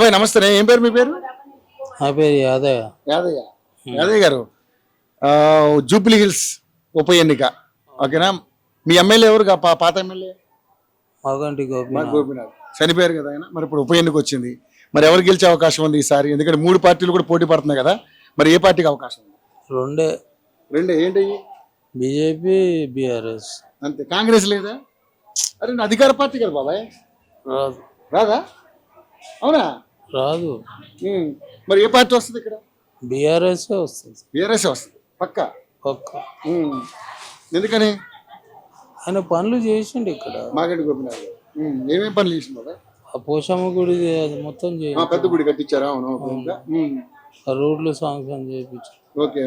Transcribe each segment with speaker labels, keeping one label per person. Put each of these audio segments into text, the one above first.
Speaker 1: బాబాయ్ నమస్తే. ఏం పేరు మీ పేరు?
Speaker 2: నా పేరు యాదయ్య.
Speaker 1: యాదయ్య. యాదయ్య గారు, జూబ్లీ హిల్స్ ఉప ఎన్నిక ఓకేనా? మీ ఎమ్మెల్యే ఎవరు? పాత ఎమ్మెల్యే
Speaker 2: మాగంటి
Speaker 1: గోపినాథ్ చనిపోయారు కదా ఆయన. మరి ఇప్పుడు ఉప ఎన్నిక వచ్చింది, మరి ఎవరు గెలిచే అవకాశం ఉంది ఈసారి? ఎందుకంటే 3 పార్టీలు కూడా పోటీ పడుతున్నాయి కదా, మరి ఏ పార్టీకి అవకాశం ఉంది? రెండే ఏంటి?
Speaker 2: బీజేపీ, బీఆర్ఎస్
Speaker 1: అంతే. కాంగ్రెస్ లేదా? అరే అధికార పార్టీ కదా బాబాయ్.
Speaker 2: రాదు.
Speaker 1: రాదా? అవునా?
Speaker 2: రాదు.
Speaker 1: మరి ఏ పార్టీ వస్తుంది ఇక్కడ?
Speaker 2: బీఆర్ఎస్ వస్తుంది.
Speaker 1: బీఆర్ఎస్ వస్తుంది పక్కా. ఎందుకని?
Speaker 2: ఆయన పనులు చేసిండు ఇక్కడ.
Speaker 1: మాగంటి గోపినాథ్ ఏమేం పనులు చేసిండు బాబాయ్?
Speaker 2: ఆ పోషమ్మ గుడి అది మొత్తం
Speaker 1: పెద్ద గుడి కట్టించారా? అవును.
Speaker 2: రోడ్లు శాంక్షన్ చేయించారు.
Speaker 1: ఓకే.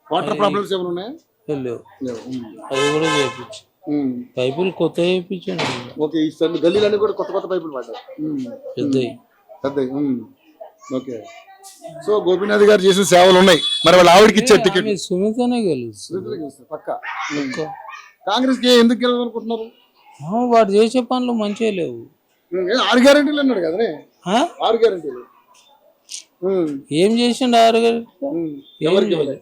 Speaker 1: వాటర్ ప్రాబ్లమ్స్ ఏమైనా ఉన్నాయా?
Speaker 2: లేవు. అది కూడా చేయించు. పైపులు కొత్త చేయించండి.
Speaker 1: ఓకే. ఈ గల్లీలన్నీ కూడా కొత్త పైపులు పడ్డాయి, పెద్దవి. ఓకే. సో గోపీనాథ్ గారు చేసిన సేవలు ఉన్నాయి. మరి వాళ్ళ ఆవిడకి ఇచ్చే టికెట్
Speaker 2: సునీతనే గెలుస్తుంది
Speaker 1: పక్కా. కాంగ్రెస్ కి ఎందుకు గెలవాలనుకుంటున్నారు?
Speaker 2: వాడు చేసే పనులు మంచిగా లేవు.
Speaker 1: 6 గ్యారెంటీలు అన్నాడు కదా. 6 గ్యారెంటీలు
Speaker 2: ఏం చేసిండు? 6 గ్యారెంటీలు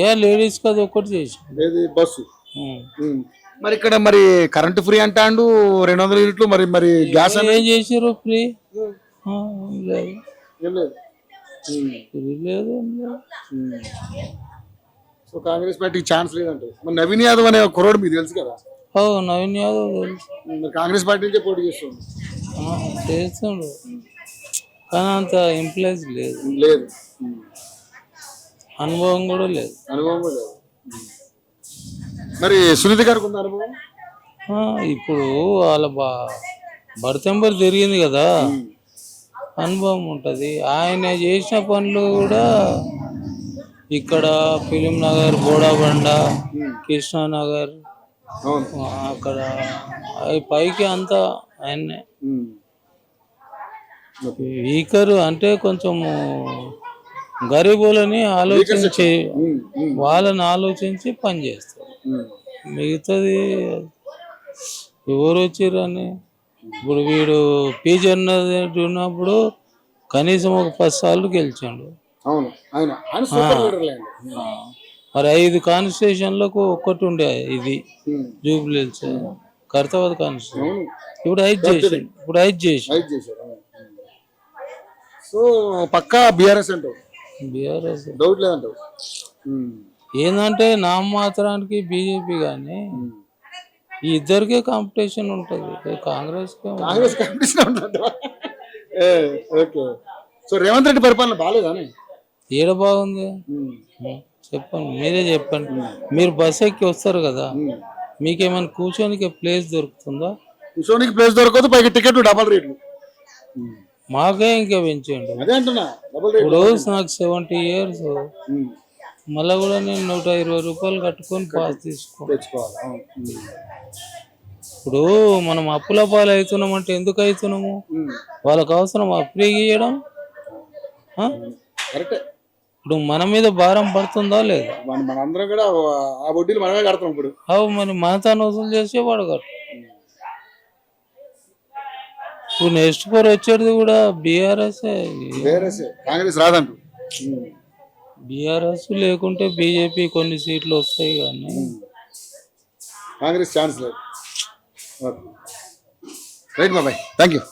Speaker 2: ఏ లేడీస్ కదా ఒక్కటి చేసిండు.
Speaker 1: బస్సు. మరి ఇక్కడ మరి కరెంట్ ఫ్రీ అంటాండు, 200 యూనిట్లు. మరి గ్యాస్
Speaker 2: ఏం చేసారు? ఫ్రీ లేదు.
Speaker 1: సో కాంగ్రెస్ పార్టీకి ఛాన్స్ లేదంటే. మరి నవీన్ యాదవ్ అనే కుర్రోడు మీకు తెలుసు కదా?
Speaker 2: నవీన్ యాదవ్ తెలుసు.
Speaker 1: కాంగ్రెస్ పార్టీ నుంచే పోటీ
Speaker 2: చేస్తుండు కానీ అంత ఇంప్లెన్స్
Speaker 1: లేదు.
Speaker 2: అనుభవం కూడా లేదు.
Speaker 1: మరి సునీత గారికి ఉన్న అనుభవం?
Speaker 2: ఇప్పుడు వాళ్ళ బర్తెంబర్ జరిగింది కదా, అనుభవం ఉంటది. ఆయన చేసిన పనులు కూడా ఇక్కడ ఫిలిం నగర్, బోడాబండ, కృష్ణానగర్, అక్కడ పైకి అంతా ఆయన్నే. వీకర్ అంటే కొంచెము గరీబులని ఆలోచించి వాళ్ళని ఆలోచించి పని చేస్తారు. మిగతాది ఎవరు వచ్చిరని. ఇప్పుడు వీడు పీజీ ఉన్నప్పుడు కనీసం ఒక 10 సార్లు గెలిచాడు. మరి 5 కాన్స్టిట్యూషన్లకు ఒక్కటి ఉండే ఇది జూబ్లీ హిల్స్ కర్తాబాద్ కాన్స్టిట్యూషన్. ఇప్పుడు 5 చేసాడు.
Speaker 1: సో పక్కా బీఆర్ఎస్ అంటావు?
Speaker 2: బీఆర్ఎస్
Speaker 1: డౌట్ లేదంటావు?
Speaker 2: ఏంటంటే నామాత్రానికి బీజేపీ కానీ ఈ ఇద్దరికే కాంపిటీషన్ ఉంటది. కాంగ్రెస్
Speaker 1: కాంపిటీషన్ ఉంటుంది. ఓకే. సో రేవంత్ రెడ్డి పరిపాలన బాగాలేదా?
Speaker 2: ఏడ బాగుంది చెప్పండి, మీరే చెప్పండి. మీరు బస్ ఎక్కి వస్తారు కదా, మీకేమైనా కూర్చోనికి ప్లేస్ దొరుకుతుందా?
Speaker 1: కూర్చోనికి ప్లేస్ దొరకదు, పైకి టికెట్ డబల్ రేట్లు.
Speaker 2: మాకే ఇంకా పెంచండి. ఇప్పుడు నాకు 70 years, మళ్ళా కూడా నేను 120 రూపాయలు కట్టుకొని పాస్ తెచ్చుకోవాలి. ఇప్పుడు మనం అప్పుల పాలు అవుతున్నాం అంటే ఎందుకు అవుతున్నాము? వాళ్ళకి అవసరం ఫ్రీ ఇవ్వడం. ఇప్పుడు మన మీద భారం పడుతుందా లేదా?
Speaker 1: మనందరం కూడా ఆ వడ్డీలు మనమే కడతాం. ఇప్పుడు
Speaker 2: మరి మనతాను వసూలు చేసేవాడు కట్టు. ఇప్పుడు నెక్స్ట్ 4 వచ్చేది కూడా బీఆర్ఎస్.
Speaker 1: కాంగ్రెస్ రాదంట.
Speaker 2: బీఆర్ఎస్ లేకుంటే బీజేపీ కొన్ని సీట్లు వస్తాయి కానీ
Speaker 1: కాంగ్రెస్ ఛాన్స్ లేదు. రైట్ బాబాయ్, థ్యాంక్ యూ.